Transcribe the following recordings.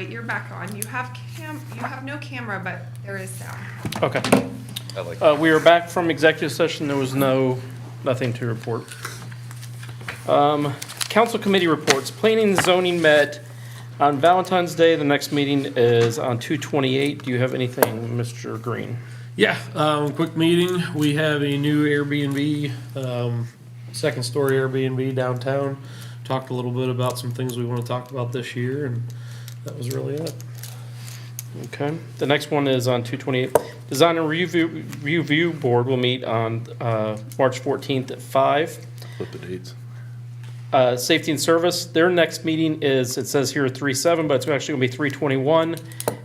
right, you're back on. You have no camera, but there is sound. Okay. I like We are back from executive session. There was nothing to report. Council committee reports. Planning and zoning met on Valentine's Day. The next meeting is on 2/28. Do you have anything, Mr. Green? Yeah, quick meeting. We have a new Airbnb, second story Airbnb downtown. Talked a little bit about some things we want to talk about this year, and that was really it. Okay. The next one is on 2/28. Design and review board will meet on March 14th at 5. Flip the dates. Safety and Service, their next meeting is, it says here 3/7, but it's actually going to be 3/21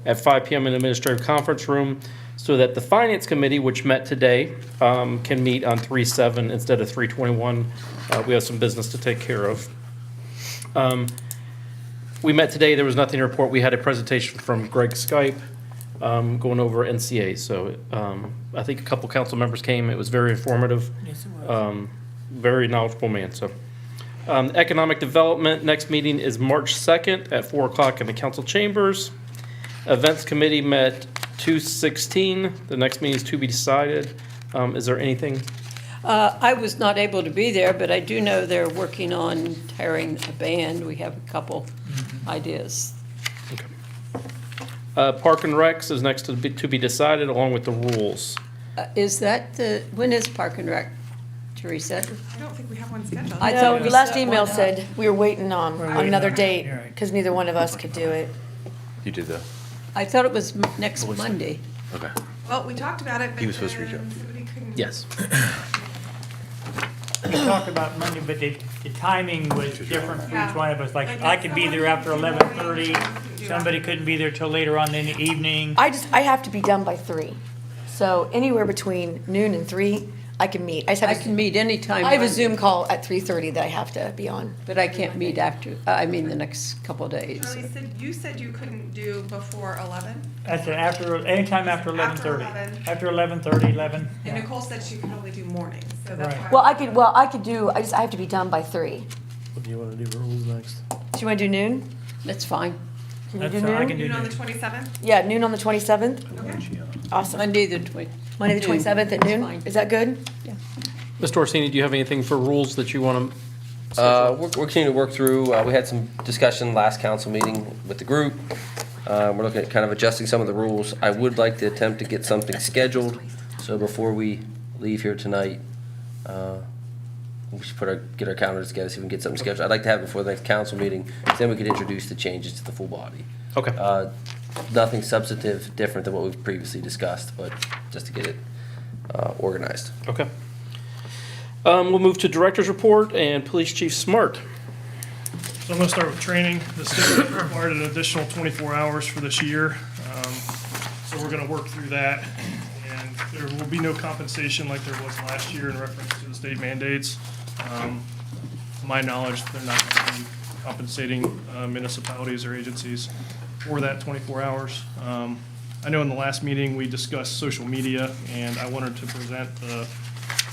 at 5 p.m. in the Administrative Conference Room, so that the Finance Committee, which met today, can meet on 3/7 instead of 3/21. We have some business to take care of. We met today, there was nothing to report. We had a presentation from Greg Skype going over NCA, so I think a couple council members came. It was very informative. Yes, it was. Very knowledgeable man, so. Economic Development, next meeting is March 2nd at 4 o'clock in the council chambers. Events Committee met 2/16. The next meeting is to be decided. Is there anything? I was not able to be there, but I do know they're working on hiring a band. We have a couple ideas. Park and Recs is next to be decided along with the rules. Is that when is Park and Rec, Teresa? I don't think we have one scheduled. I No, thought the we last set email one up. said we were waiting on waiting another on it. date, You're right. because neither one of us could do it. You did the, I thought it was next Monday. okay. Well, we talked about it, but He was supposed to reach then out. somebody couldn't. Yes. We talked about Monday, but the timing was different for Yeah. each one of us. Like, Like, I could be there after someone 11:30, couldn't do somebody after. couldn't be there till later on in the evening. I have to be done by 3. So anywhere between noon and 3, I can meet. I I just can have meet anytime. I have a Monday, Zoom call at 3:30 that I have to be on. But I can't meet after, the next couple of days. Charlie you said you couldn't do before 11, I said anytime after 11:30. 11. After 11:30, 11. and Nicole said she could only do mornings, so that's Right. why. Well, I could do, I have to be done by 3. What do you want to do rules next? Do you want to do noon? That's fine. Can you That's do fine. I noon? can do Noon on the noon. 27th? Yeah, noon on the 27th? Okay. Awesome. Monday the 20th. Monday the 27th at That's noon? fine. Is that good? Mr. Orsini, do you have anything for rules that you want to? We're continuing to work through, we had some discussion last council meeting with the group. We're looking at kind of adjusting some of the rules. I would like to attempt to get something scheduled, so before we leave here tonight, we should get our calendars together, see if we can get something scheduled. I'd like to have it before the next council meeting, then we could introduce the changes to the full body. Okay. Nothing substantive different than what we've previously discussed, but just to get it organized. Okay. We'll move to Director's Report and Police Chief Smart. So I'm going to start with training. The state required an additional 24 hours for this year. So we're going to work through that. And there will be no compensation like there was last year in reference to the state mandates. To my knowledge, they're not going to be compensating municipalities or agencies for that 24 hours. I know in the last meeting, we discussed social media, and I wanted to present the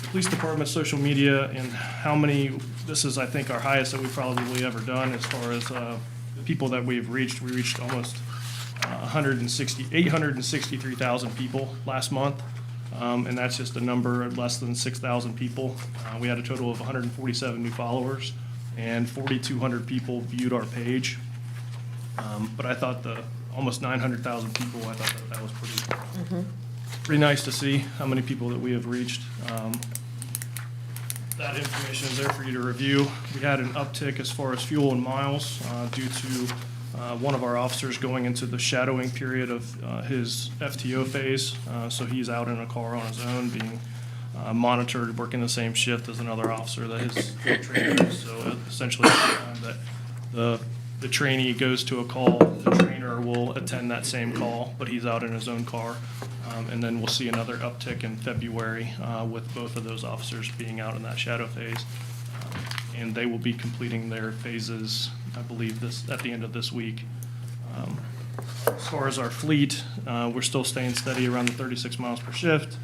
police department's social media and how many, this is, I think, our highest that we've probably ever done as far as the people that we've reached. We reached almost 863,000 people last month, and that's just a number of less than 6,000 people. We had a total of 147 new followers, and 4,200 people viewed our page. But I thought almost 900,000 people, I thought that was pretty nice to see how many people that we have reached. That information is there for you to review. We had an uptick as far as fuel and miles due to one of our officers going into the shadowing period of his FTO phase. So he's out in a car on his own, being monitored, working the same shift as another officer that his trainer is. So essentially, that the trainee goes to a call, the trainer will attend that same call, but he's out in his own car. And then we'll see another uptick in February with both of those officers being out in that shadow phase. And they will be completing their phases, I believe, at the end of this week. As far as our fleet, we're still staying steady around the 36 miles per shift.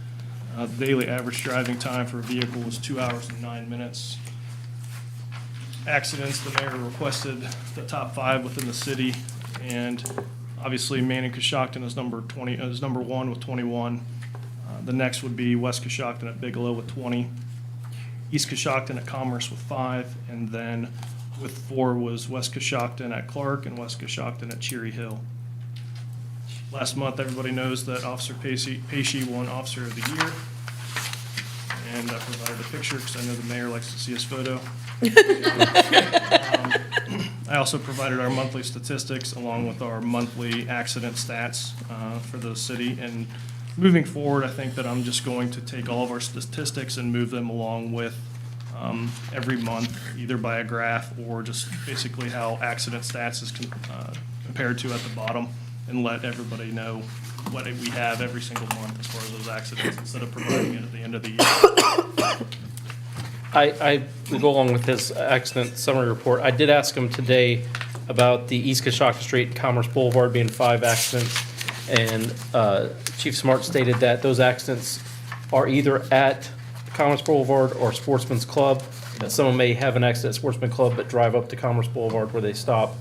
The daily average driving time for a vehicle was 2 hours and 9 minutes. Accidents, the mayor requested the top 5 within the city, and obviously Manning Coshocton is number 1 with 21. The next would be West Coshocton at Bigelow with 20. East Coshocton at Commerce with 5, and then with 4 was West Coshocton at Clark and West Coshocton at Cherry Hill. Last month, everybody knows that Officer Pesci won Officer of the Year. And I provided a picture because I know the mayor likes to see his photo. I also provided our monthly statistics along with our monthly accident stats for the city. And moving forward, I think that I'm just going to take all of our statistics and move them along with every month, either by a graph or just basically how accident stats is compared to at the bottom, and let everybody know what we have every single month as far as those accidents, instead of providing it at the end of the year. I will go along with his accident summary report. I did ask him today about the East Coshocton Street and Commerce Boulevard being 5 accidents. And Chief Smart stated that those accidents are either at Commerce Boulevard or Sportsman's Club. That someone may have an accident at Sportsman's Club but drive up to Commerce Boulevard where they stop.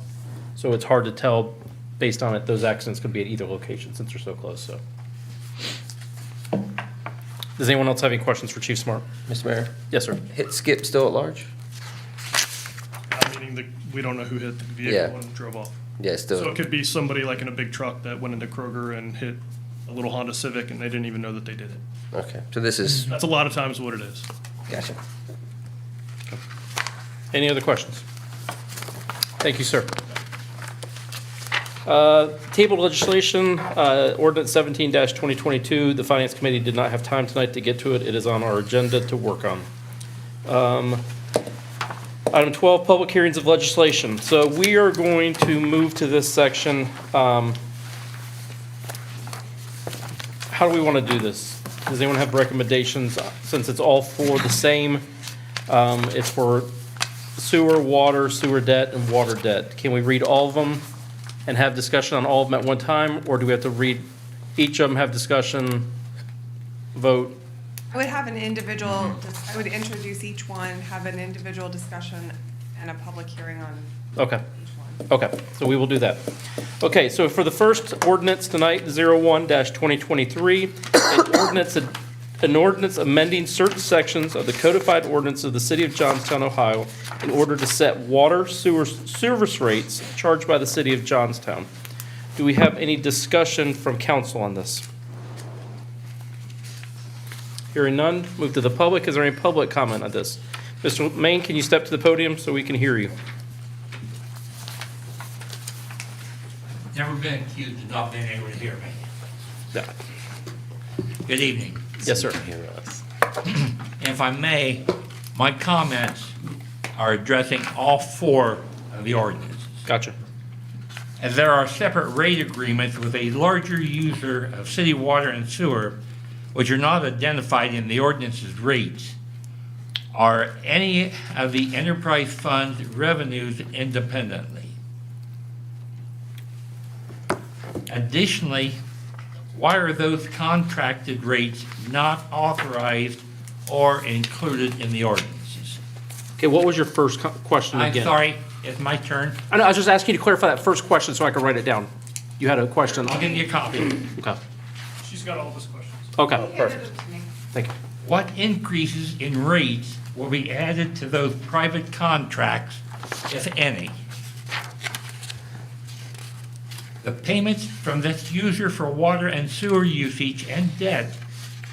So it's hard to tell based on it, those accidents could be at either location since they're so close, so. Does anyone else have any questions for Chief Smart? Mr. Mayor, Yes, sir. hit skip still at large? Meaning we don't know who hit the Yeah. vehicle and drove off. Yeah, So still. it could be somebody like in a big truck that went into Kroger and hit a little Honda Civic and they didn't even know that they did it. Okay, so this is, That's a lot of times what it is. gotcha. Any other questions? Thank you, sir. Tabled legislation, ordinance 17-2022. The Finance Committee did not have time tonight to get to it. It is on our agenda to work on. Item 12, public hearings of legislation. So we are going to move to this section. How do we want to do this? Does anyone have recommendations? Since it's all for the same, it's for sewer, water, sewer debt, and water debt. Can we read all of them and have discussion on all of them at one time? Or do we have to read each of them, have discussion, vote? I would have an individual, I would introduce each one, have an individual discussion and a public hearing on Okay. each one. Okay, so we will do that. Okay, so for the first ordinance tonight, 01-2023, an ordinance amending certain sections of the codified ordinance of the City of Johnstown, Ohio, in order to set water service rates charged by the City of Johnstown. Do we have any discussion from council on this? Hearing none, move to the public. Is there any public comment on this? Mr. Main, can you step to the podium so we can hear you? Never been accused of not being able to hear me. Yeah. Good evening. Yes, sir. And if I may, my comments are addressing all 4 of the ordinances. Gotcha. As there are separate rate agreements with a larger user of city water and sewer, which are not identified in the ordinance's rates, are any of the enterprise funds revenues independently. Additionally, why are those contracted rates not authorized or included in the ordinances? Okay, what was your first question I'm again? sorry, it's my turn. I know, I was just asking you to clarify that first question so I can write it down. You had a question. I'll give you a copy. Okay, She's got all of his questions. okay, perfect. Thank you. What increases in rates will be added to those private contracts, if any? The payments from this user for water and sewer usage and debt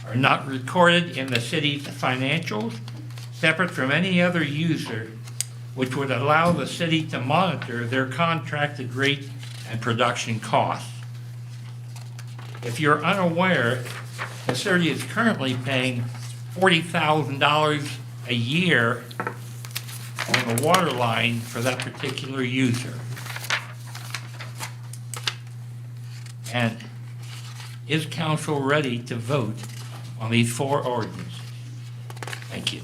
are not recorded in the city's financials, separate from any other user, which would allow the city to monitor their contracted rate and production costs. If you're unaware, the city is currently paying $40,000 a year on the water line for that particular user. And is council ready to vote on these 4 ordinances? Thank you.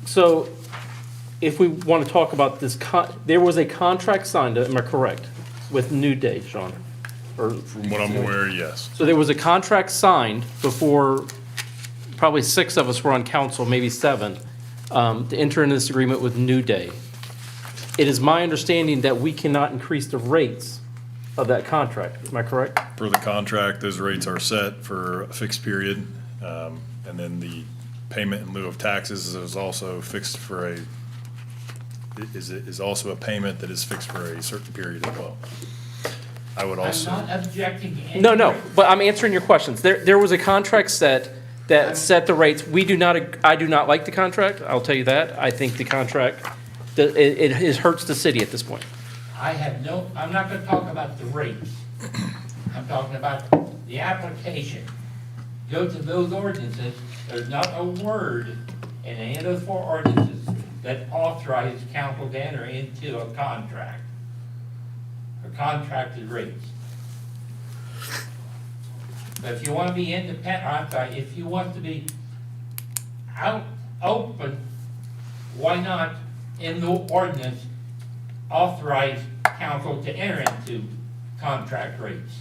So if we want to talk about this, there was a contract signed, am I correct, with New Day, Sean? Or, From what I'm aware, yes. so there was a contract signed before, probably 6 of us were on council, maybe 7, to enter into this agreement with New Day. it is my understanding that we cannot increase the rates of that contract. Am I correct? Per the contract, those rates are set for a fixed period. And then the payment in lieu of taxes is also fixed for is also a payment that is fixed for a certain period as well. I would I'm also. not objecting to any. No, but I'm answering your questions. There was a contract set that set the rates. I do not like the contract, I'll tell you that. I think the contract, it hurts the city at this point. I'm not gonna talk about the rates. I'm talking about the application. Go to those ordinances, there's not a word in any of those 4 ordinances that authorizes council to enter into a contract. Or contracted rates. But if you wanna be independent, I'm sorry, if you want to be open, why not in the ordinance authorize council to enter into contract rates?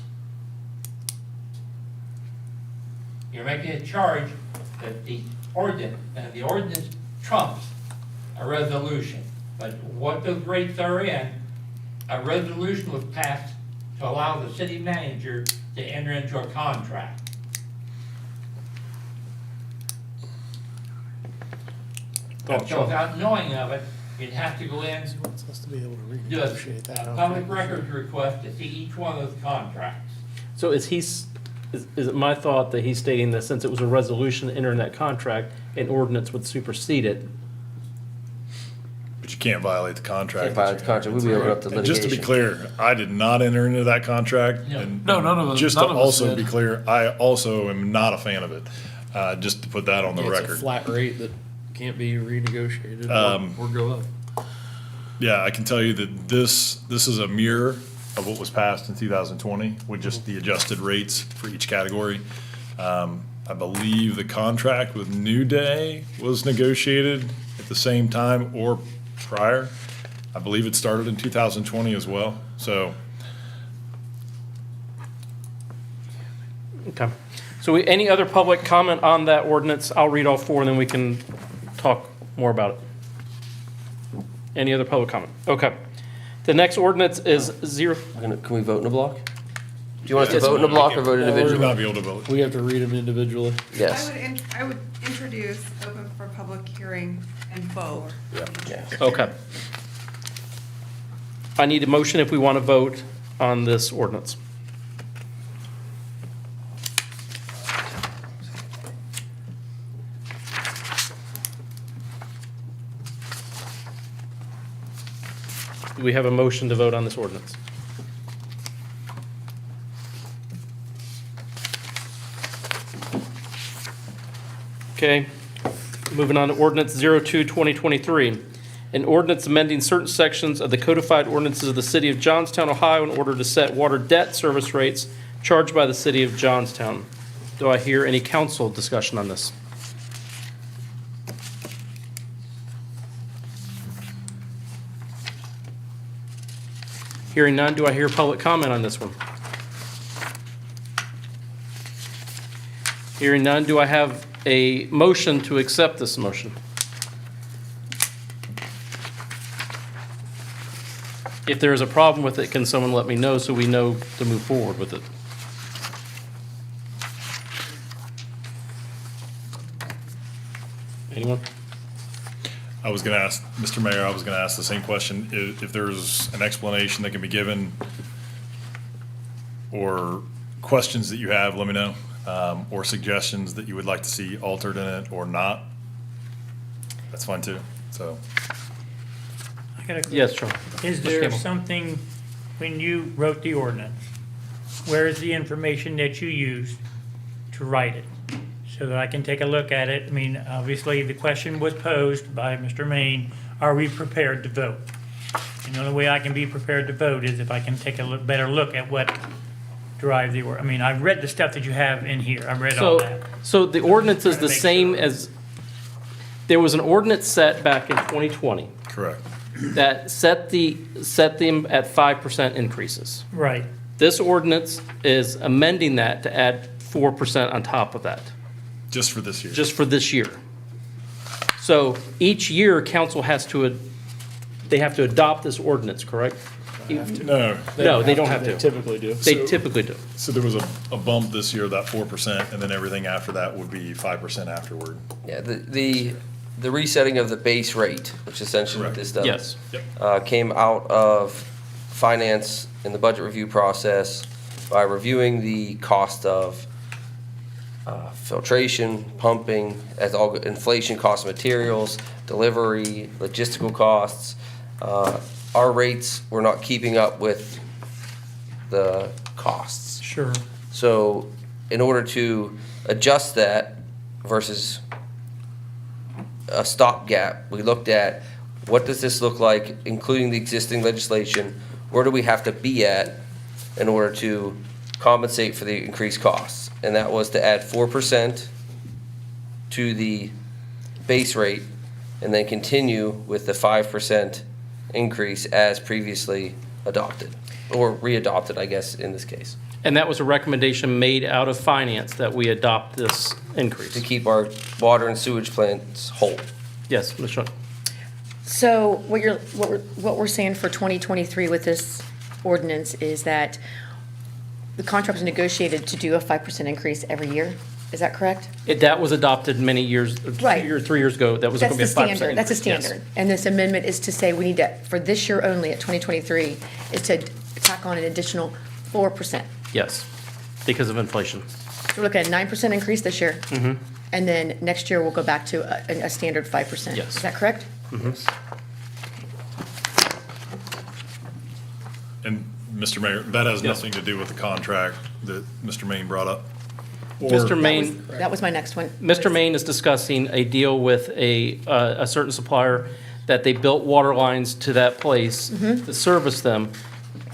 You're making a charge that the ordinance trumps a resolution. But what those rates are in, a resolution was passed to allow the city manager to enter into a contract. So without knowing of it, you'd have to go in, do a public records request to see each one of those contracts. So is it my thought that he's stating that since it was a resolution entering that contract, an ordinance would supersede it? But you can't violate the contract. Can't violate the contract. We'll be open up to And just to be litigation. clear, I did not enter into that contract. No. And No, none of us- Just to none of us also did. be clear, I also am not a fan of it. Just to put that on the It's a record. flat rate that can't be renegotiated or go up. Yeah, I can tell you that this is a mirror of what was passed in 2020 with just the adjusted rates for each category. I believe the contract with New Day was negotiated at the same time or prior. I believe it started in 2020 as well. So Okay. So any other public comment on that ordinance? I'll read all 4 and then we can talk more about it. Any other public comment? Okay. The next ordinance is Can we vote in a block? Do you want us to vote in a block or vote we should individually? not be able to vote. We have to read them individually. Yes. I would introduce, open for public hearing, and vote. Yeah. Okay. I need a motion if we want to vote on this ordinance. Do we have a motion to vote on this ordinance? Okay, moving on to ordinance 02-2023. An ordinance amending certain sections of the codified ordinances of the city of Johnstown, Ohio in order to set water debt service rates charged by the city of Johnstown. Do I hear any council discussion on this? Hearing none, do I hear public comment on this one? Hearing none, do I have a motion to accept this motion? If there is a problem with it, can someone let me know so we know to move forward with it? Anyone? I was going to ask, Mr. Mayor, I was going to ask the same question. If there's an explanation that can be given or questions that you have, let me know. Or suggestions that you would like to see altered in it or not. That's fine too. So I got a- Yes, Charlie. Is Mr. there Campbell. something, when you wrote the ordinance, where is the information that you used to write it? So that I can take a look at it. I mean, obviously, the question was posed by Mr. Maine, are we prepared to vote? And the only way I can be prepared to vote is if I can take a better look at what drive the, I mean, I've read the stuff that you have in here. I've read all that. So the ordinance is Trying to the make same sure. as, there was an ordinance set back in 2020 correct. that set them at 5% increases. Right. This ordinance is amending that to add 4% on top of that, Just for this year. just for this year. So each year, council has to they have to adopt this ordinance, correct? No. No, they don't have They to. typically do. They typically do. So there was a bump this year, that 4%, and then everything after that would be 5% afterward. Yeah, the resetting of the base rate, which essentially what this does. Yes. Came out of finance in the budget review process by reviewing the cost of filtration, pumping, as all inflation cost of materials, delivery, logistical costs. Our rates were not keeping up with the costs. Sure. So in order to adjust that versus a stopgap, we looked at what does this look like, including the existing legislation? Where do we have to be at in order to compensate for the increased costs? And that was to add 4% to the base rate and then continue with the 5% increase as previously adopted, or readopted, I guess, in this case, And that was a recommendation made out of finance that we adopt this to increase. keep our water and sewage plants whole. Yes, Ms. Shunt. So what we're saying for 2023 with this ordinance is that the contract was negotiated to do a 5% increase every year. Is that correct? That was adopted many years, Right. 2 or 3 years ago. That was That's going to the be a 5% standard, that's a increase, yes. standard. And this amendment is to say we need to, for this year only, at 2023, is to tack on an additional 4%. Yes, because of inflation. So we're looking at a 9% increase this year. And then next year, we'll go back to a standard 5%. Yes. Is that correct? And Mr. Mayor, that has Yes. nothing to do with the contract that Mr. Maine brought up. Mr. Maine. That was my next one. Mr. Maine is discussing a deal with a certain supplier that they built water lines to that place to service them.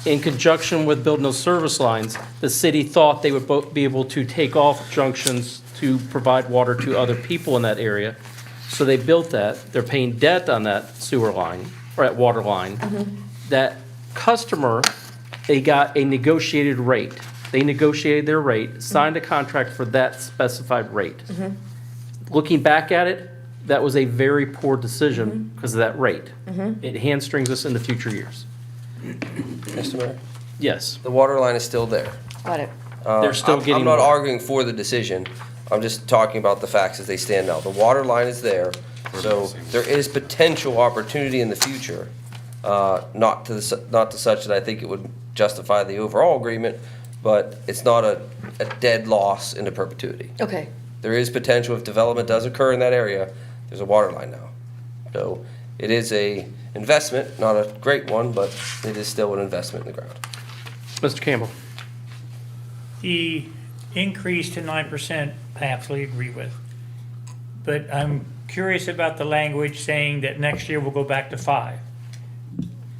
In conjunction with building those service lines, the city thought they would be able to take off junctions to provide water to other people in that area. So they built that. They're paying debt on that sewer line, or that water line. That customer, they got a negotiated rate. They negotiated their rate, signed a contract for that specified rate. Looking back at it, that was a very poor decision because of that rate. It hamstrings us in the future years. Mr. Mayor, Yes, the water line is still there. Got it. they're still getting. I'm not water. arguing for the decision. I'm just talking about the facts as they stand now. The water line is there, so there is potential opportunity in the future. Not to such that I think it would justify the overall agreement, but it's not a dead loss into perpetuity. Okay. There is potential if development does occur in that area. There's a water line now. So it is a investment, not a great one, but it is still an investment in the ground. Mr. Campbell. The increase to 9%, I absolutely agree with. But I'm curious about the language saying that next year we'll go back to 5.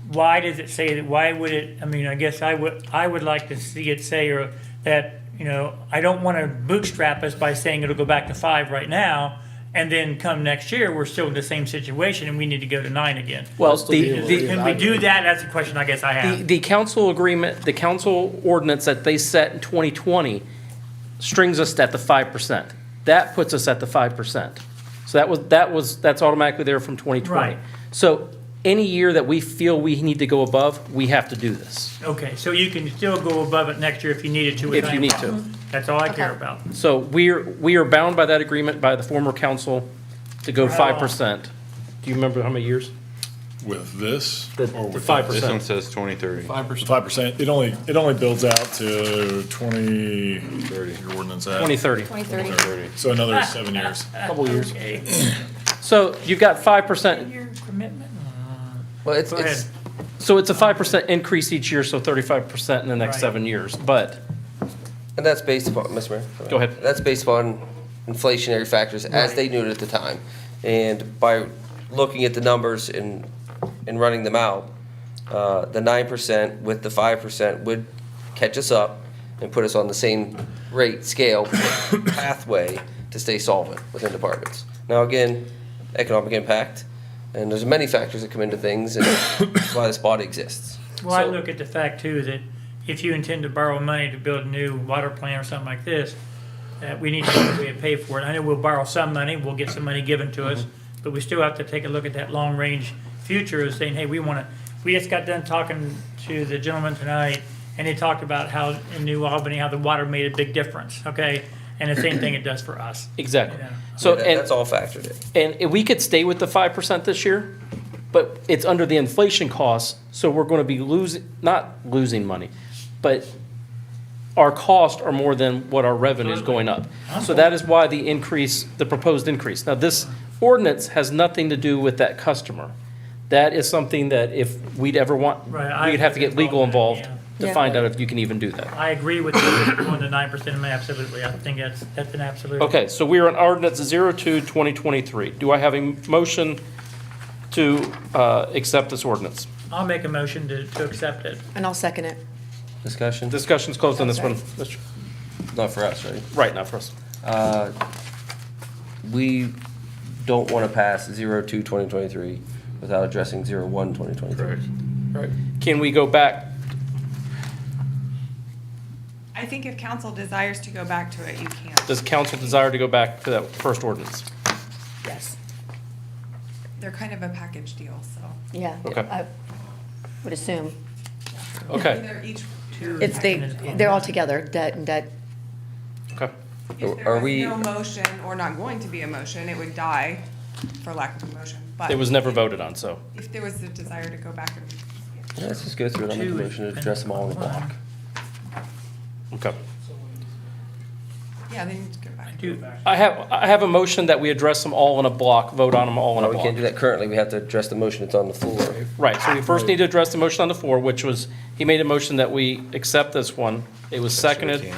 Why does it say that, why would it, I mean, I guess I would like to see it say or that, you know, I don't want to bootstrap us by saying it'll go back to 5 right now, and then come next year, we're still in the same situation and we need to go to 9 again. Well, still be able to the, Can we do that? That's a question I guess I have. the council agreement, the council ordinance that they set in 2020 strings us at the 5%. That puts us at the 5%. So that's automatically there from 2020. Right. So any year that we feel we need to go above, we have to do this. Okay, so you can still go above it next year if you needed to. with If you need 9%. to. That's all I care Okay. about. So we are bound by that agreement by the former council to go For how long? 5%. Do you remember how many years? With this, The or with 5%. This one says 2030. 5%. 5%, it only builds out to 2030, your ordinance at. 2030. 2030. So another 7 years. Couple years. Okay. So you've got 5%. Your commitment? Well, it's, Go ahead. it's, So it's a 5% increase each year, so 35% in the next Right. 7 years. But and that's based upon, Mr. Mayor? Go ahead. That's based upon inflationary factors as Right. they knew it at the time. And by looking at the numbers and running them out, the 9% with the 5% would catch us up and put us on the same rate scale pathway to stay solvent within departments. Now, again, economic impact, and there's many factors that come into things, and that's why this body exists. Well, I So- look at the fact too that if you intend to borrow money to build a new water plant or something like this, that we need to find a way to pay for it. I know we'll borrow some money, we'll get some money given to us, but we still have to take a look at that long-range future is saying, hey, we just got done talking to the gentleman tonight, and he talked about how in New Albany, how the water made a big difference, okay? And the same thing it does for us. Exactly. Yeah. So, That's all factored in. and if we could stay with the 5% this year, but it's under the inflation costs, so we're going to be not losing money, but our costs are more than what our revenue is going up. So that is why the proposed increase. Now, this ordinance has nothing to do with that customer. That is something that if we'd ever want, Right, we'd have to get legal involved to Yeah. find out if you can even do that. I agree with you, going to 9%, absolutely. I think that's an absolute. Okay, so we are on ordinance 02-2023. Do I have a motion to accept this ordinance? I'll make a motion to accept it. And I'll second it. Discussion? Discussion's closed on this one. Not for us, right? Right, not for us. We don't want to pass 02-2023 without addressing 01-2023. Right. Can we go back? I think if council desires to go back to it, you can. Does council desire to go back to that first ordinance? Yes. They're kind of a package deal, so. Yeah. Okay. I would assume. Okay, They're each. It's they're all together, debt and debt. okay. If Are there was we- no motion or not going to be a motion, it would die for lack of a motion. But It was never voted on, so. if there was a desire to go back and, Yeah, let's just go through it. I'll make a motion to address them all in the block. Okay. yeah, they need to go back. I have a motion that we address them all in a block, vote on them all in a No, we can't do block. that currently. We have to address the motion that's on the floor. Right, so we first need to address the motion on the floor, which was, he made a motion that we accept this one. It was seconded.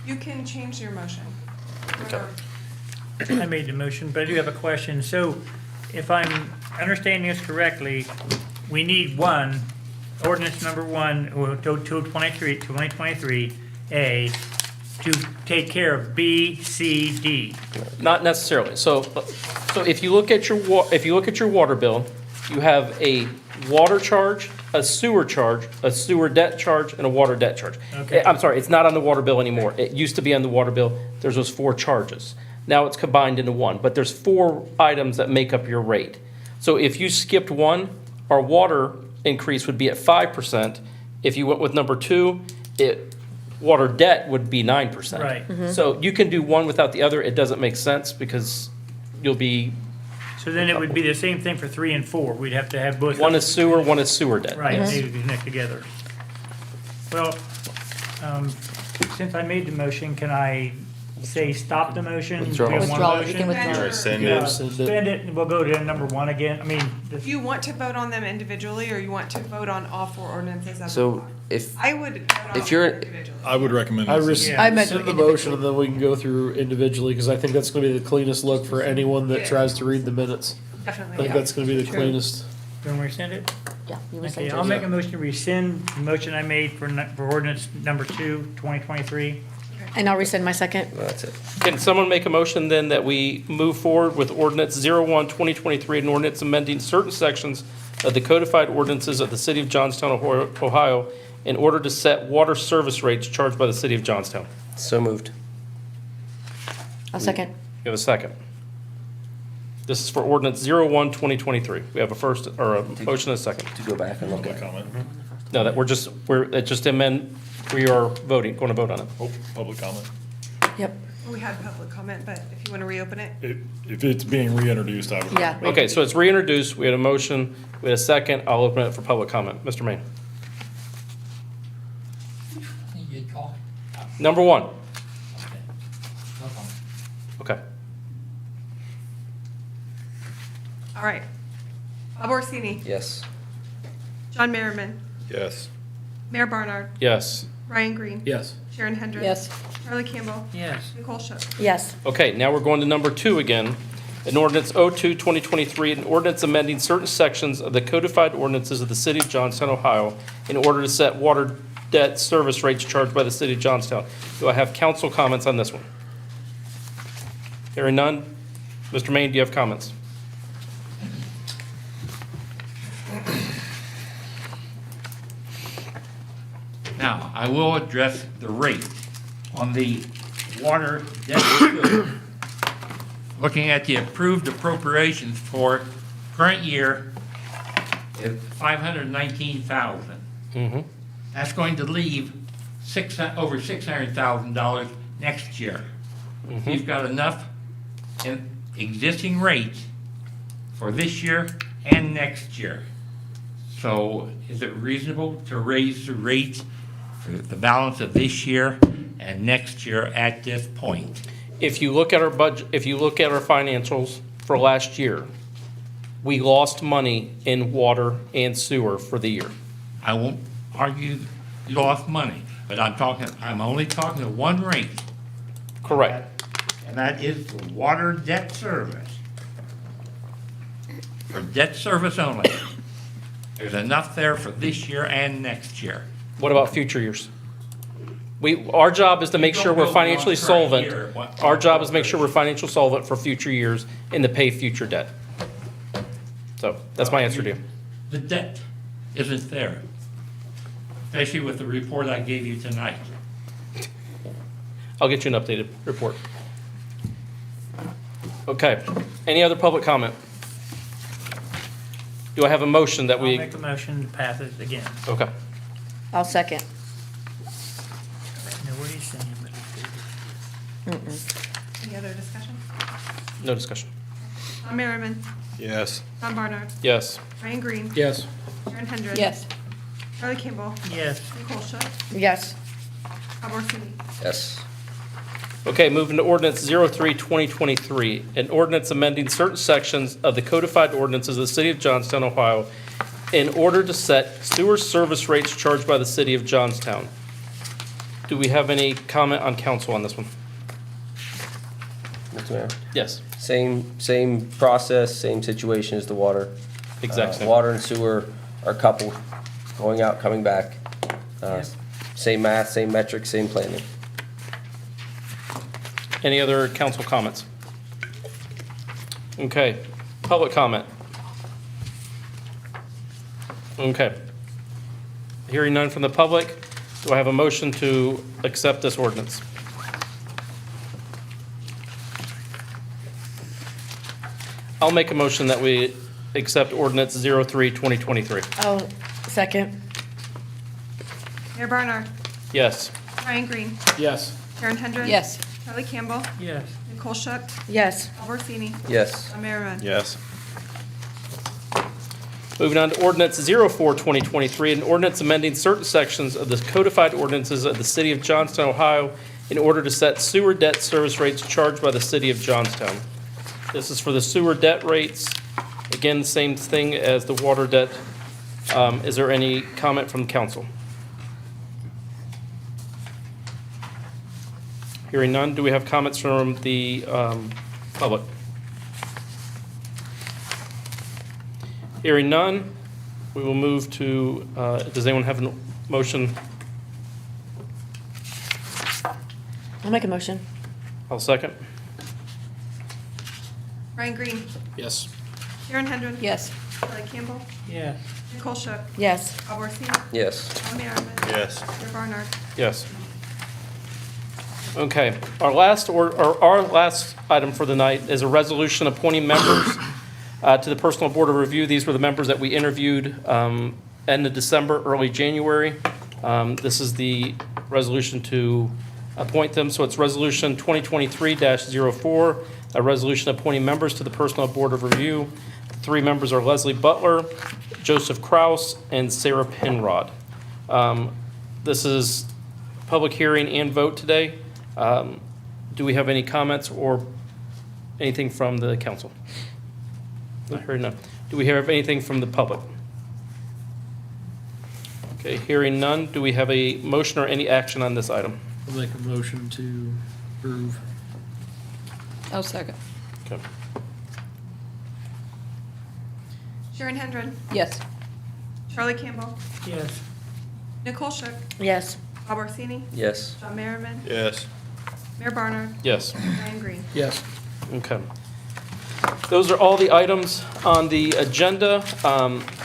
You can change your motion. Okay. I made the motion, but I do have a question. So if I'm understanding this correctly, we need ordinance number 2023, to take care of B, C, D. Not necessarily. So if you look at your water bill, you have a water charge, a sewer debt charge, and a water debt charge. Okay. I'm sorry, it's not on the water bill anymore. It used to be on the water bill. There's those 4 charges. Now it's combined into one, but there's 4 items that make up your rate. So if you skipped one, our water increase would be at 5%. If you went with number 2, water debt would be 9%. Right. So you can do one without the other. It doesn't make sense because you'll be, So then it would be the same thing for 3 and 4. We'd have to have both. one is sewer debt. Right, Yes. they would connect together. Well, since I made the motion, can I say stop the motion? Withdraw. We have one Withdraw it. You motion? can withdraw. Rescind Yeah, it. Suspend it, and we'll go to number 1 again. I mean, Do you want to vote on them individually, or you want to vote on all 4 ordinances as a So block? if, I would vote on if you're- them individually. I would recommend. I Yeah. I meant rescind the motion and then we can go through individually, because I think that's gonna be the cleanest look for anyone that tries to read the minutes. I Definitely, think yeah. that's gonna be the cleanest. can we rescind it? Yeah. You Okay, rescind I'll it. make a motion to rescind the motion I made for ordinance number 2, 2023. And I'll rescind my second. that's it. Can someone make a motion then that we move forward with ordinance 01-2023, an ordinance amending certain sections of the codified ordinances of the city of Johnstown, Ohio, in order to set water service rates charged by the city of Johnstown? So moved. I'll second. You have a second. This is for ordinance 01-2023. We have a first, or a motion and a second. To go back and look at. Comment. No, that it just amend, we are going to vote on it. Oh, public comment. Yep. We had public comment, but if you want to reopen it. If it's being reintroduced, I would. Yeah. Okay, so it's reintroduced. We had a motion. We had a second. I'll open it for public comment. Mr. Maine. You call Number 1. it. No problem. Okay. All right. Bob Orsini, Yes. John Merriman, Yes. Mayor Barnard, Yes. Ryan Green. Yes. Sharon Hendrick. Yes. Charlie Campbell. Yes. Nicole Shook. Yes. Okay, now we're going to number 2 again. An ordinance 02-2023, an ordinance amending certain sections of the codified ordinances of the city of Johnstown, Ohio, in order to set water debt service rates charged by the city of Johnstown. Do I have council comments on this one? Hearing none. Mr. Maine, do you have comments? Now, I will address the rate on the water debt service. Looking at the approved appropriations for current year is $519,000. Mm-hmm. That's going to leave over $600,000 next year. You've got enough in existing rates for this year and next year. So is it reasonable to raise the rates for the balance of this year and next year at this point? If you look at our budget, if you look at our financials for last year, we lost money in water and sewer for the year. I won't argue you lost money, but I'm only talking to one rate. Correct. And that is the water debt service. For debt service only. There's enough there for this year and next year. What about future years? Our job is to make You sure don't we're know financially what's right solvent. here, what- Our job is to make sure we're financially solvent for future years and to pay future debt. So that's my answer to you. The debt isn't there, especially with the report I gave you tonight. I'll get you an updated report. Okay. Any other public comment? Do I have a motion that I'll we, make a motion to pass it again. okay. I'll second. No, what are you saying? Any other discussion? No discussion. Tom Merriman, Yes. Tom Barnard, Yes. Ryan Green, Yes. Karen Hendren. Yes. Charlie Campbell, Yes. Nicole Schutt, Yes. Bob Orsini. Yes. Okay, moving to ordinance 03-2023, an ordinance amending certain sections of the codified ordinances of the city of Johnstown, Ohio, in order to set sewer service rates charged by the city of Johnstown. Do we have any comment on council on this one? Mr. Mayor? Yes, Same process, same situation as the water. exact same. Water and sewer are coupled, going out, coming back. Same math, same metrics, same planning. Any other council comments? Okay, public comment. Okay. Hearing none from the public, do I have a motion to accept this ordinance? I'll make a motion that we accept ordinance 03-2023. I'll second. Mayor Barnard, Yes. Ryan Green, Yes. Karen Hendren. Yes. Charlie Campbell, Yes. Nicole Schutt, Yes. Bob Orsini, Yes. Tom Merriman. Yes. Moving on to ordinance 04-2023, an ordinance amending certain sections of the codified ordinances of the city of Johnstown, Ohio, in order to set sewer debt service rates charged by the city of Johnstown. This is for the sewer debt rates. Again, same thing as the water debt. Is there any comment from council? Hearing none, do we have comments from the public? Hearing none, we will move to, does anyone have a motion? I'll make a motion. I'll second. Ryan Green, Yes. Karen Hendren. Yes. Charlie Campbell, Yes. Nicole Schutt, Yes. Bob Orsini, Yes. Tom Merriman. Yes. Mayor Barnard. Yes. Okay, our last item for the night is a resolution appointing members to the Personal Board of Review. These were the members that we interviewed end of December, early January. This is the resolution to appoint them. So it's Resolution 2023-04, a resolution appointing members to the Personal Board of Review. Three members are Leslie Butler, Joseph Kraus, and Sarah Penrod. This is public hearing and vote today. Do we have any comments or anything from the council? Not hearing none. Do we have anything from the public? Okay, hearing none. Do we have a motion or any action on this item? I'll make a motion to approve. I'll second. Okay. Karen Hendren, Yes. Charlie Campbell, Yes. Nicole Schutt, Yes. Bob Orsini, Yes. Tom Merriman, Yes. Mayor Barnard, Yes. Ryan Green. Yes. Okay. Those are all the items on the agenda.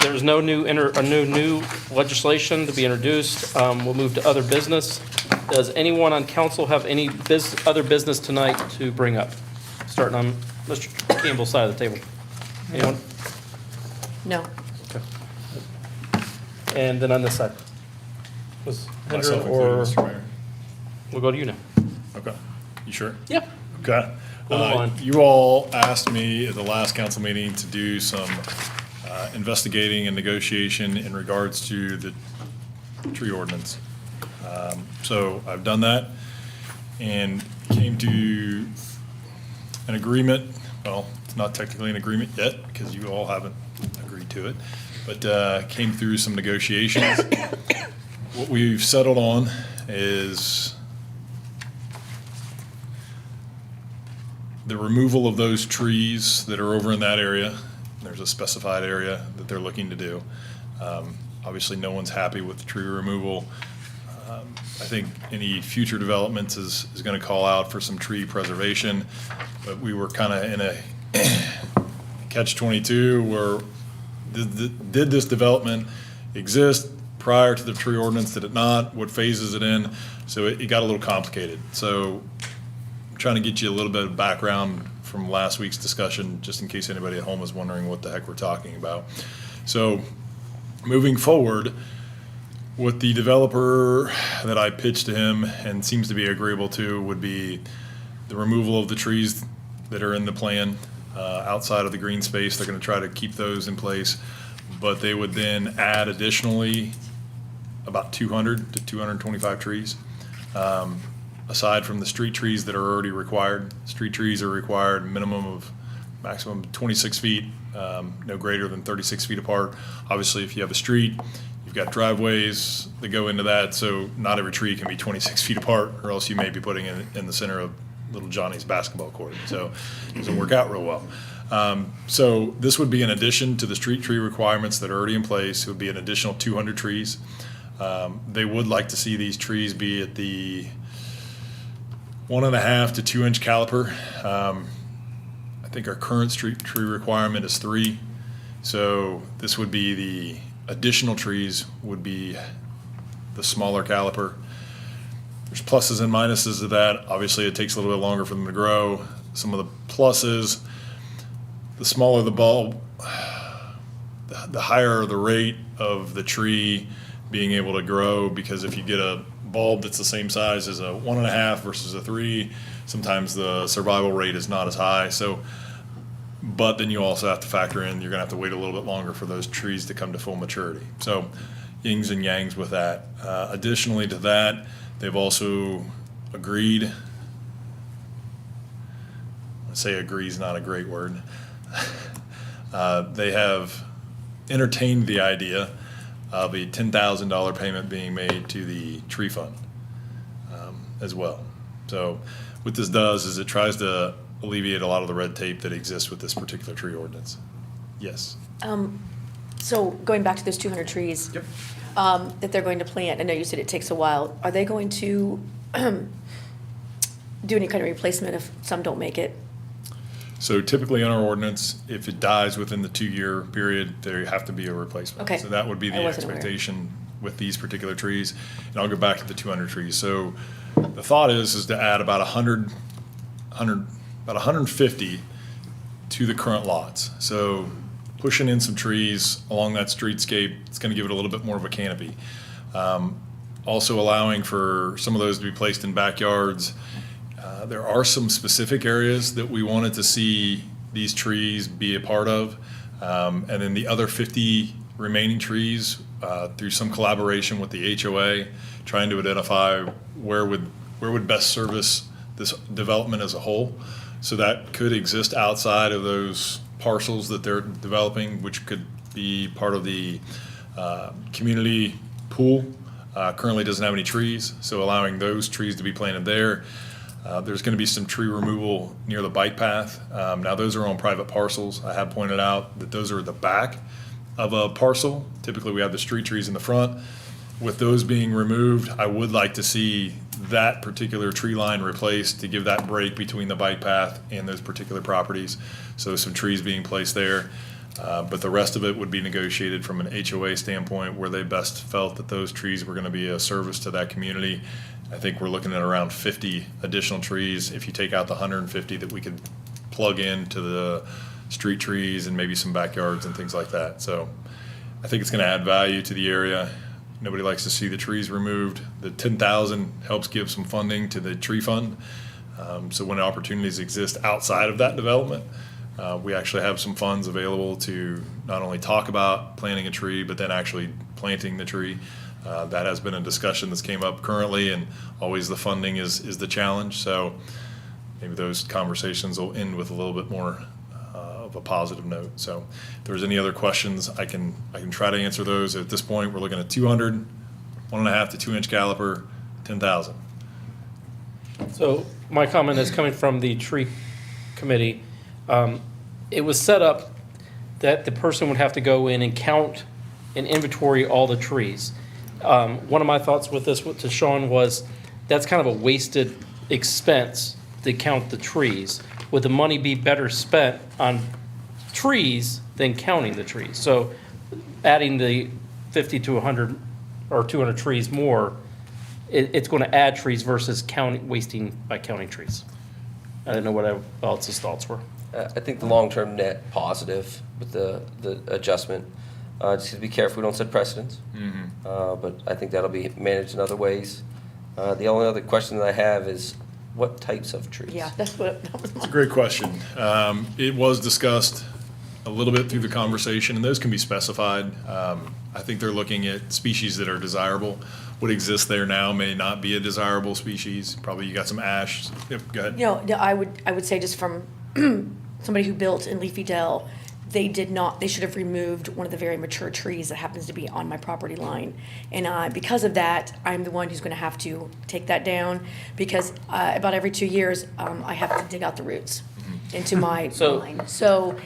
There's no new legislation to be introduced. We'll move to other business. Does anyone on council have any other business tonight to bring up? Starting on Mr. Campbell's side of the table. Anyone? No. And then on this side. Was Hendra Myself or, included, Mr. Mayor. we'll go to you now. Okay, you sure? Yeah. Okay. Hold on. You all asked me at the last council meeting to do some investigating and negotiation in regards to the tree ordinance. So I've done that and came to an agreement. Well, it's not technically an agreement yet because you all haven't agreed to it, but came through some negotiations. What we've settled on is the removal of those trees that are over in that area. There's a specified area that they're looking to do. Obviously, no one's happy with the tree removal. I think any future developments is going to call out for some tree preservation, but we were kind of in a catch-22 where did this development exist prior to the tree ordinance? Did it not? What phase is it in? So it got a little complicated. So I'm trying to get you a little bit of background from last week's discussion, just in case anybody at home is wondering what the heck we're talking about. So moving forward, what the developer that I pitched to him and seems to be agreeable to would be the removal of the trees that are in the plan outside of the green space. They're going to try to keep those in place, but they would then add additionally about 200 to 225 trees. Aside from the street trees that are already required. Street trees are required maximum 26 feet, no greater than 36 feet apart. Obviously, if you have a street, you've got driveways that go into that, so not every tree can be 26 feet apart, or else you may be putting it in the center of little Johnny's basketball court. So it doesn't work out real well. So this would be in addition to the street tree requirements that are already in place. It would be an additional 200 trees. They would like to see these trees be at the 1.5 to 2 inch caliper. I think our current street tree requirement is 3. So this would be the additional trees would be the smaller caliper. There's pluses and minuses of that. Obviously, it takes a little bit longer for them to grow. Some of the pluses, the smaller the bulb, the higher the rate of the tree being able to grow, because if you get a bulb that's the same size as a 1.5 versus a 3, sometimes the survival rate is not as high. So, but then you also have to factor in, you're gonna have to wait a little bit longer for those trees to come to full maturity. So yings and yangs with that. Additionally to that, they've also agreed, I say agree is not a great word. They have entertained the idea of a $10,000 payment being made to the tree fund as well. So what this does is it tries to alleviate a lot of the red tape that exists with this particular tree ordinance. Yes. So going back to those 200 trees. Yep. That they're going to plant, I know you said it takes a while. Are they going to do any kind of replacement if some don't make it? So typically in our ordinance, if it dies within the 2-year period, there have to be a replacement. Okay. So that would be the I wasn't aware. expectation with these particular trees. And I'll go back to the 200 trees. So the thought is to add about 150 to the current lots. So pushing in some trees along that streetscape, it's going to give it a little bit more of a canopy. Also allowing for some of those to be placed in backyards. There are some specific areas that we wanted to see these trees be a part of. And then the other 50 remaining trees, through some collaboration with the HOA, trying to identify where would best service this development as a whole. So that could exist outside of those parcels that they're developing, which could be part of the community pool. Currently doesn't have any trees, so allowing those trees to be planted there. There's going to be some tree removal near the bike path. Now those are on private parcels. I have pointed out that those are at the back of a parcel. Typically we have the street trees in the front. With those being removed, I would like to see that particular tree line replaced to give that break between the bike path and those particular properties. So some trees being placed there. But the rest of it would be negotiated from an HOA standpoint where they best felt that those trees were going to be a service to that community. I think we're looking at around 50 additional trees if you take out the 150 that we could plug into the street trees and maybe some backyards and things like that. So I think it's going to add value to the area. Nobody likes to see the trees removed. The 10,000 helps give some funding to the tree fund. So when opportunities exist outside of that development, we actually have some funds available to not only talk about planting a tree, but then actually planting the tree. That has been a discussion that's came up currently, and always the funding is the challenge. So maybe those conversations will end with a little bit more of a positive note. So if there's any other questions, I can try to answer those. At this point, we're looking at 200, 1.5 to 2 inch caliper, 10,000. So my comment is coming from the tree committee. It was set up that the person would have to go in and count and inventory all the trees. One of my thoughts with this, to Sean, was that's kind of a wasted expense to count the trees. Would the money be better spent on trees than counting the trees? So adding the 50 to 100 or 200 trees more, it's going to add trees versus wasting by counting trees. I didn't know what else's thoughts were. I think the long-term net positive with the adjustment. Just to be careful we don't set precedents. But I think that'll be managed in other ways. The only other question that I have is what types of trees? Yeah, that was It's a great question. It was discussed a little bit through the conversation, and those can be specified. I think they're looking at species that are desirable. What exists there now may not be a desirable species. Probably you got some ash. Yep, go ahead. No, I would say just from somebody who built in Leafy Dell, they should have removed one of the very mature trees that happens to be on my property line. And because of that, I'm the one who's gonna have to take that down, because about every 2 years, I have to dig out the roots into my line. So,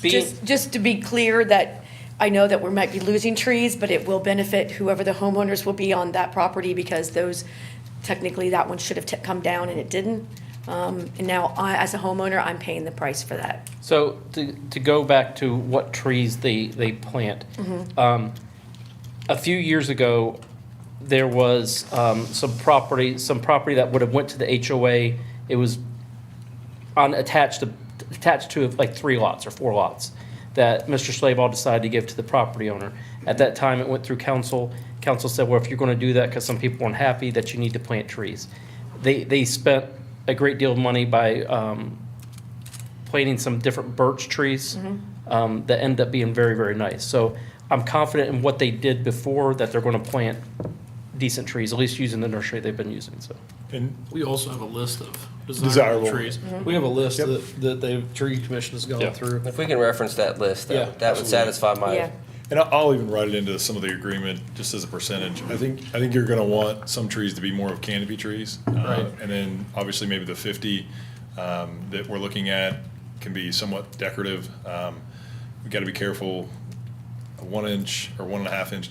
just to be clear that I know that we might be losing trees, but it will benefit whoever the homeowners will be on that property, because technically that one should have come down and it didn't. And now as a homeowner, I'm paying the price for that. So to go back to what trees they plant, a few years ago, there was some property that would have went to the HOA. It was attached to like 3 lots or 4 lots that Mr. Slayball decided to give to the property owner. At that time, it went through council. Council said, well, if you're going to do that because some people weren't happy, that you need to plant trees. They spent a great deal of money by planting some different birch trees that end up being very, very nice. So I'm confident in what they did before, that they're going to plant decent trees, at least using the nursery they've been using. So. And We also have a list of Desirable. desirable trees. We have a list that the tree commission has gone Yeah. through. If we can reference that list, Yeah, that would satisfy my. Yeah. And I'll even write it into some of the agreement, just as a percentage. I think you're gonna want some trees to be more of canopy trees. Right. And then obviously maybe the 50 that we're looking at can be somewhat decorative. We gotta be careful. A 1 inch or 1.5 inch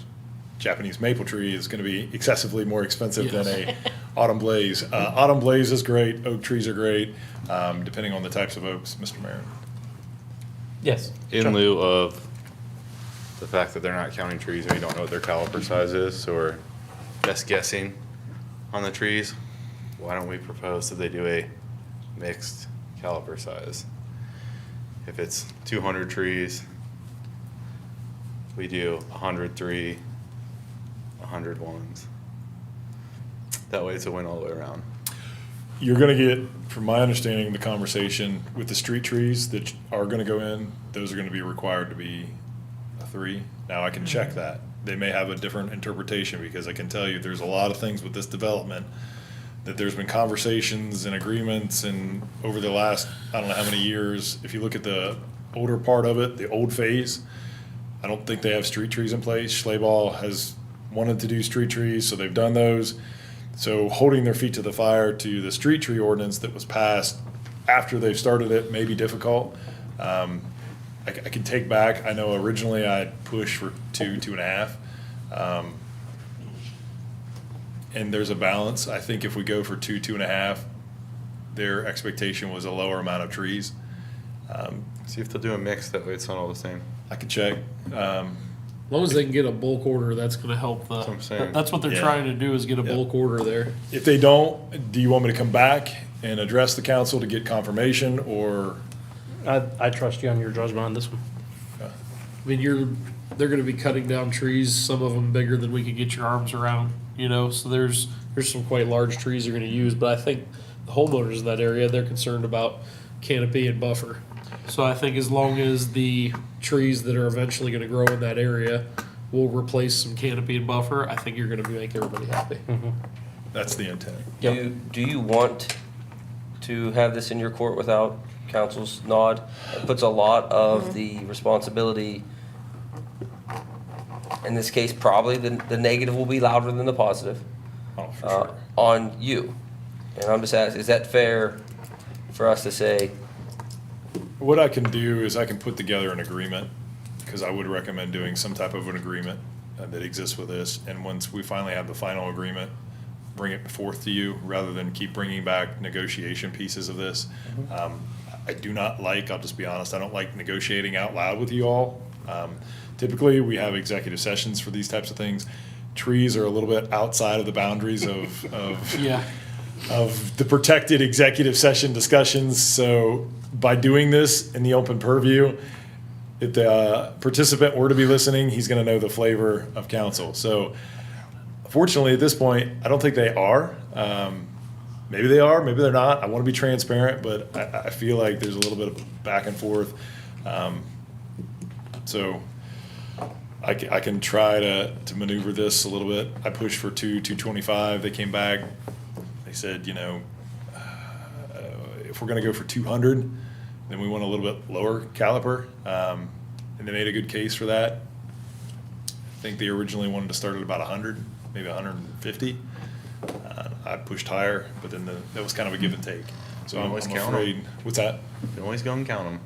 Japanese maple tree is gonna be excessively more expensive than a autumn blaze. Autumn blaze is great, oak trees are great, depending on the types of oaks, Mr. Mayor. Yes. In John. lieu of the fact that they're not counting trees and we don't know what their caliper size is, so we're best guessing on the trees, why don't we propose that they do a mixed caliper size? If it's 200 trees, we do 103, 100 ones. That way it's a win all the way around. You're gonna get, from my understanding, the conversation with the street trees that are gonna go in, those are gonna be required to be a 3. Now, I can check that. They may have a different interpretation, because I can tell you, there's a lot of things with this development that there's been conversations and agreements, and over the last, I don't know how many years, if you look at the older part of it, the old phase, I don't think they have street trees in place. Schlaball has wanted to do street trees, so they've done those. So holding their feet to the fire to the street tree ordinance that was passed after they've started it may be difficult. I can take back, I know originally I pushed for 2, 2.5. And there's a balance. I think if we go for 2, 2.5, their expectation was a lower amount of trees. See if they'll do a mix, that way it's not all the same. I could check. As long as they can get a bulk order, that's gonna help That's what I'm saying. that's what they're Yeah. trying to do, is get a bulk order there. If they don't, do you want me to come back and address the council to get confirmation, or? I trust you on your judgment on this one. I mean, they're gonna be cutting down trees, some of them bigger than we could get your arms around, you know, so there's some quite large trees they're gonna use, but I think the homeowners in that area, they're concerned about canopy and buffer. So I think as long as the trees that are eventually gonna grow in that area will replace some canopy and buffer, I think you're gonna make everybody happy. That's the intent. Do you want to have this in your court without council's nod? It puts a lot of the responsibility, in this case, probably the negative will be louder than the positive, Oh, for sure. on you. And I'm just asking, is that fair for us to say, What I can do is I can put together an agreement, because I would recommend doing some type of an agreement that exists with this. And once we finally have the final agreement, bring it forth to you, rather than keep bringing back negotiation pieces of this. I do not like, I'll just be honest, I don't like negotiating out loud with you all. Typically, we have executive sessions for these types of things. Trees are a little bit outside of the boundaries of Yeah. of the protected executive session discussions. So by doing this in the open purview, if the participant were to be listening, he's going to know the flavor of council. So fortunately, at this point, I don't think they are. Maybe they are, maybe they're not. I want to be transparent, but I feel like there's a little bit of back and forth. So I can try to maneuver this a little bit. I pushed for 225. They came back. They said, you know, if we're going to go for 200, then we want a little bit lower caliper. And they made a good case for that. I think they originally wanted to start at about 100, maybe 150. I pushed higher, but then that was kind of a give and take. So I'm Always count 'em. afraid. What's that? You can always go and count them.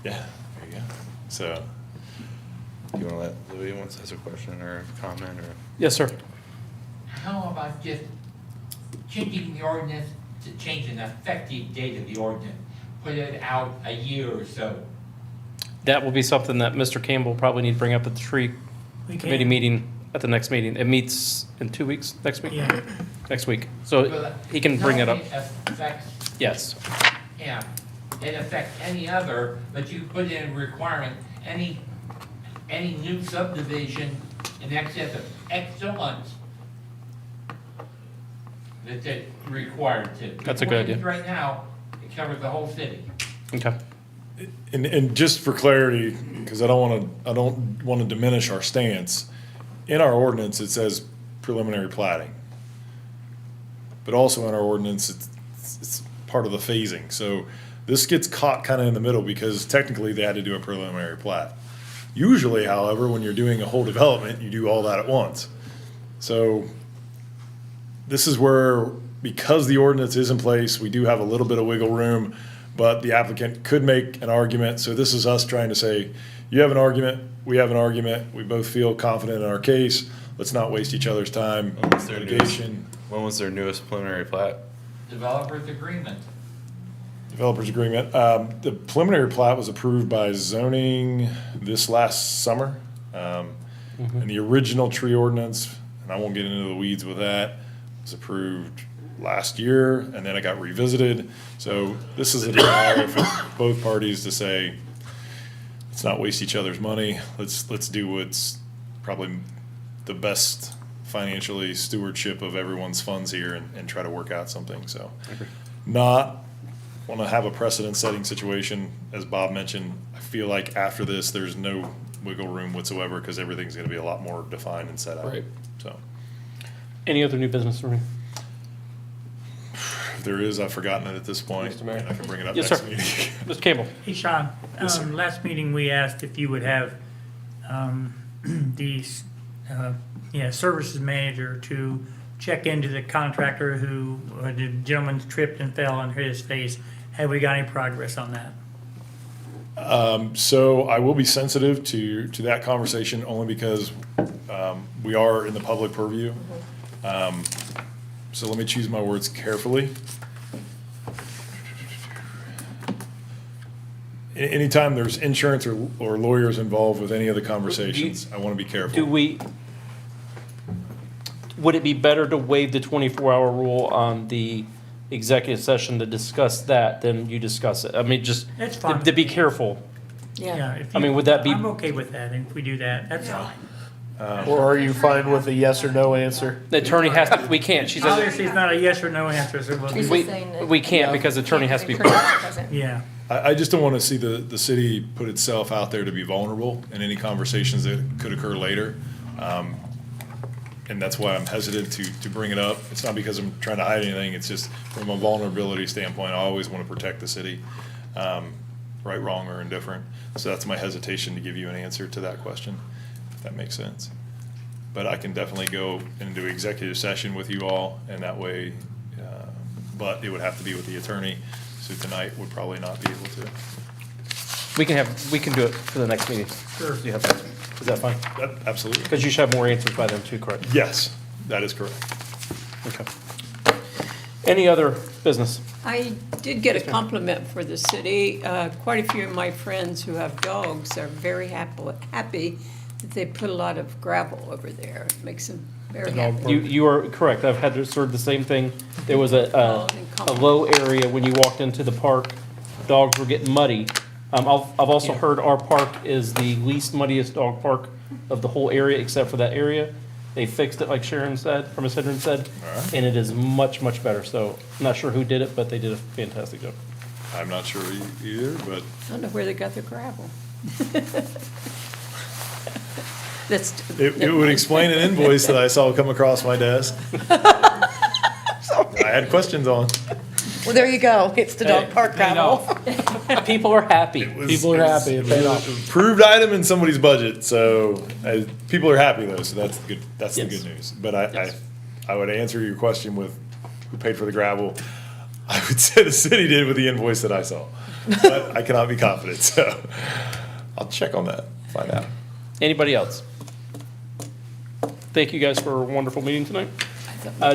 Yeah, there you go. So Do you want to let Louis once has a question or a comment or? Yes, sir. How about just changing the ordinance to change an effective date of the ordinance? Put it out a year or so. That will be something that Mr. Campbell probably need to bring up at the tree We committee can- meeting at the next meeting. It meets in 2 weeks, next week? Yeah. Next week. So he can bring it up. Not only affects Yes. him, it affects any other, but you put in a requirement, any new subdivision in excess of X months that they're required to. That's a good idea. Right now, it covers the whole city. Okay. And just for clarity, because I don't want to diminish our stance, in our ordinance, it says preliminary plating. But also in our ordinance, it's part of the phasing. So this gets caught kind of in the middle because technically they had to do a preliminary plat. Usually, however, when you're doing a whole development, you do all that at once. So this is where, because the ordinance is in place, we do have a little bit of wiggle room, but the applicant could make an argument. So this is us trying to say, you have an argument, we have an argument, we both feel confident in our case, let's not waste each other's time. Litigation, When was their newest preliminary plat? Developers agreement. developers agreement. The preliminary plat was approved by zoning this last summer. And the original tree ordinance, and I won't get into the weeds with that, was approved last year, and then it got revisited. So this is a desire for both parties to say, let's not waste each other's money. Let's do what's probably the best financially stewardship of everyone's funds here and try to work out something. So not want to have a precedent-setting situation. As Bob mentioned, I feel like after this, there's no wiggle room whatsoever because everything's going to be a lot more defined and set out. Right. So Any other new business, Marie? if there is, I've forgotten it at this point. Mr. Mayor? And I can bring it up Yes, next sir. meeting. Mr. Campbell? Hey, Sean. Yes, sir. Last meeting, we asked if you would have the services manager to check into the contractor who, the gentleman tripped and fell on his face. Have we got any progress on that? So I will be sensitive to that conversation only because we are in the public purview. So let me choose my words carefully. Anytime there's insurance or lawyers involved with any of the conversations, I want to be careful. Would it be better to waive the 24-hour rule on the executive session to discuss that than you discuss it? I mean, just That's fine. to be careful. Yeah. if I mean, you- would that be- I'm okay with that, if we do that, that's Yeah. fine. Or are you fine with a yes or no answer? The attorney has to, we can't, she says, Obviously, it's not a yes or no answer, so we'll Teresa's do, saying that- we can't because the attorney has to be Attorney present. present. yeah. I just don't want to see the city put itself out there to be vulnerable in any conversations that could occur later. And that's why I'm hesitant to bring it up. It's not because I'm trying to hide anything, it's just from a vulnerability standpoint, I always want to protect the city, right, wrong, or indifferent. So that's my hesitation to give you an answer to that question, if that makes sense. But I can definitely go into executive session with you all, and that way, but it would have to be with the attorney, so tonight would probably not be able to. We can do it for the next meeting. Sure. Is that fine? Absolutely. Because you should have more answers by then too, correct? Yes, that is correct. Okay. Any other business? I did get a compliment for the city. Quite a few of my friends who have dogs are very happy that they put a lot of gravel over there. It makes them very happy. You are correct. I've heard the same thing. There was a low area when you walked into the park. Dogs were getting muddy. I've also heard our park is the least muddiest dog park of the whole area, except for that area. They fixed it, like Sharon said, or Ms. Hendren said, and it is much, much better. So I'm not sure who did it, but they did a fantastic job. I'm not sure either, but I don't know where they got their gravel. That's. it would explain an invoice that I saw come across my desk. I had questions on. Well, there you go. It's the dog park gravel. People are happy. People are happy. It paid off. Approved item in somebody's budget, so people are happy though, so that's the good, Yes. news. But I Yes. would answer your question with who paid for the gravel. I would say the city did with the invoice that I saw, but I cannot be confident, so I'll check on that, find out. Anybody else? Thank you guys for a wonderful meeting tonight.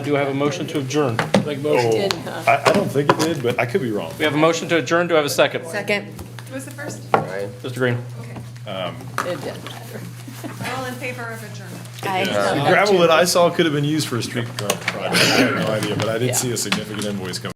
Do I have a motion to adjourn? Like motion. Did, huh? I don't think it did, but I could be wrong. We have a motion to adjourn. Do I have a second? Second. Who was the first? Mr. Green? Okay. It didn't matter. All in favor of adjournment? The gravel that I saw could have been used for a street project, I have no idea, but I did see a significant invoice come